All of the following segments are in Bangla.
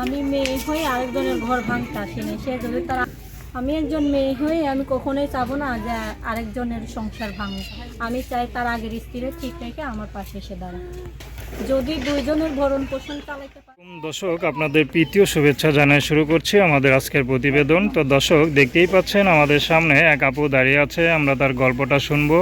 আমি মেয়ে হয়ে আরেকজনের ঘর ভাঙতে আসিনি। সে যদি তারা আমি একজন মেয়ে হয়ে আমি কখনোই চাবো না যে আরেকজনের সংসার ভাঙুক। আমি চাই তার আগের স্ত্রীরে ঠিক রেখে আমার পাশে এসে দাঁড়ায়, যদি দুইজনের ভরণ পোষণ চালাইতে পারে। দর্শক, আপনাদের প্রীতীয় শুভেচ্ছা জানিয়ে শুরু করছি আমাদের আজকের প্রতিবেদন। তো দর্শক, দেখতেই পাচ্ছেন আমাদের সামনে এক আপু দাঁড়িয়ে আছে। আমরা তার গল্পটা শুনবো,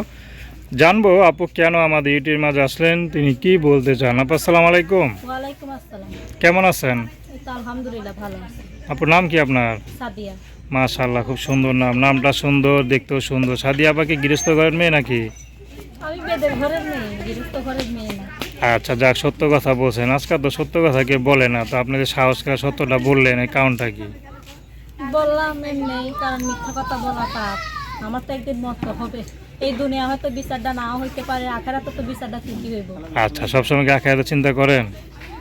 জানবো আপু কেন আমাদের ইউটিউবের মাঝে আসলেন, তিনি কি বলতে চান। আপু আসসালামু আলাইকুম। ওয়ালাইকুম আসসালাম। কেমন আছেন? এই তো আলহামদুলিল্লাহ ভালো আছি। আপুর নাম কি আপনার? সাদিয়া। মাশাআল্লাহ, খুব সুন্দর নাম, নামটা সুন্দর, দেখতেও সুন্দর। সাদিয়া আপাকে গৃহস্থ ঘরের মেয়ে নাকি? আমি বেদের ঘরের মেয়ে, গৃহস্থ ঘরের মেয়ে না। আচ্ছা, যাক, সত্য কথা বলছেন। আজকাল তো সত্য কথা কেউ বলে না, তো আপনি যে সাহস করে সত্যটা বললেন, এই কারণটা কি? বললাম এমনি, কারণ মিথ্যা কথা বলা পাপ। আমার তো একদিন মরতে হবে। এই দুনিয়া হয়তো বিচারটা নাও হইতে পারে, আখেরাতে তো বিচারটা ঠিকই হইব। আচ্ছা, সবসময় কি আখেরাতের চিন্তা করেন?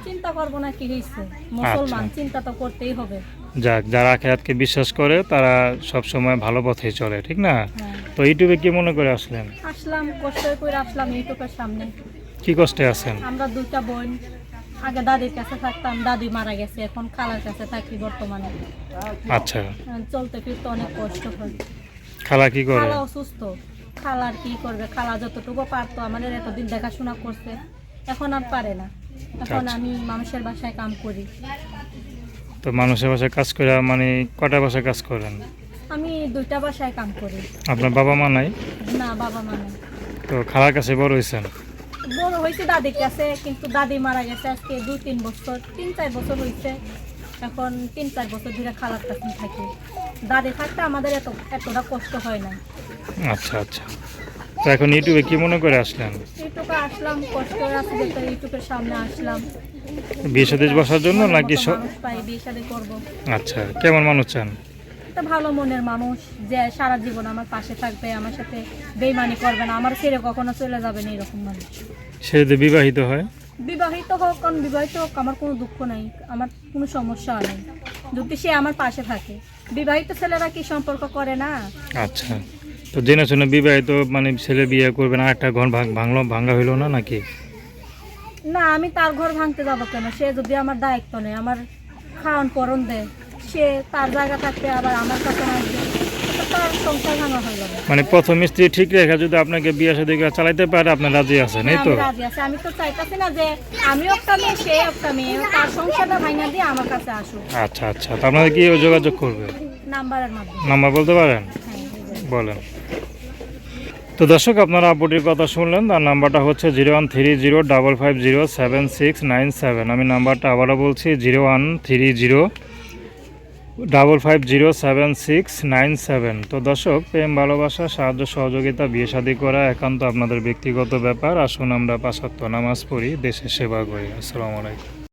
চিন্তা করবো না কি হয়েছে, মুসলমান, চিন্তা তো করতেই হবে। যাক, যারা আখেরাতকে বিশ্বাস করে তারা সব সময় ভালো পথেই চলে, ঠিক না? হ্যাঁ। তো ইউটিউবে কি মনে করে আসলেন? আসলাম, কষ্ট করে আসলাম ইউটিউবের সামনে। কি কষ্টে আছেন? আমরা দুইটা বোন, আগে দাদির কাছে থাকতাম, দাদি মারা গেছে, এখন খালার কাছে থাকি বর্তমানে। আচ্ছা, চলতে ফিরতে অনেক কষ্ট হয়। খালা কি করে? খালা অসুস্থ। খালার কি করবে, খালা যতটুকু পারতো আমাদের এতদিন দেখাশোনা করছে, এখন আর পারে না। এখন আচ্ছা। আমি মানুষের বাসায় কাম করি। তো মানুষের বাসায় কাজ করে মানে কটা বাসায় কাজ করেন? আমি দুইটা বাসায় কাম করি। আপনার বাবা মা নাই? না, বাবা মা নেই। তো খালার কাছে বড় হয়েছেন? বড় হয়েছে দাদির কাছে, কিন্তু দাদি মারা গেছে আজকে 2-3 বছর, 3-4 বছর হয়েছে। এখন 3-4 বছর ধরে খালার কাছে থাকি। দাদি থাকতে আমাদের এতটা কষ্ট হয় না। আচ্ছা আচ্ছা। তো এখন ইউটিউবে কি মনে করে আসলেন? ইউটিউবে আসলাম, কষ্ট আছে যেটা ইউটিউবের সামনে আসলাম। বিয়ে শাদী বসার জন্য মনের নাকি মতো মানুষ পাই, বিয়ে শাদী করবো। আচ্ছা, কেমন মানুষ চান? একটা ভালো মনের মানুষ, যে সারা জীবন আমার পাশে থাকবে, আমার সাথে বেইমানি করবে না, আমার ছেড়ে কখনো চলে যাবে না, এরকম মানুষ। সে যদি বিবাহিত হয়? বিবাহিত হোক, কারণ বিবাহিত হোক, আমার কোনো দুঃখ নাই, আমার কোনো সমস্যা নেই, যদি সে আমার পাশে থাকে। বিবাহিত ছেলেরা কি সম্পর্ক করে না? আচ্ছা, তো জেনে শুনে বিবাহিত মানে ছেলে বিয়ে করবে না, একটা ঘর ভাঙা হইলো না নাকি? না, আমি তার ঘর ভাঙতে যাবো কেন? সে যদি আমার দায়িত্ব নেই, আমার খাওয়ান পরন দেয়, সে তার জায়গা থাকতে আবার আমার কাছে আসবে, তো তার সংসার ভাঙা হয়ে যাবে। মানে প্রথম স্ত্রী ঠিক রেখে যদি আপনাকে বিয়ে শাদী করে চালাইতে পারে, আপনার রাজি আছেন, এই হ্যাঁ, তো? আমি রাজি আছি। আমি তো চাইতেছি না যে আমি একটা মেয়ে, সে একটা মেয়ে, তার সংসারটা ভাঙা দিয়ে আমার কাছে আসুক। আচ্ছা আচ্ছা, তো আপনাদের কি যোগাযোগ করবে? নাম্বারের মাধ্যমে। নাম্বার বলতে পারেন? হ্যাঁ। বলেন। তো দর্শক, আপনারা আপুটির কথা শুনলেন। তার নাম্বারটা হচ্ছে 01305507697। আমি নাম্বারটা আবারও বলছি, 01305507697। তো দর্শক, প্রেম, ভালোবাসা, সাহায্য সহযোগিতা, বিয়ে শাদী করা একান্ত আপনাদের ব্যক্তিগত ব্যাপার। আসুন আমরা 5 ওয়াক্ত নামাজ পড়ি, দেশের সেবা করি। আসসালামু আলাইকুম।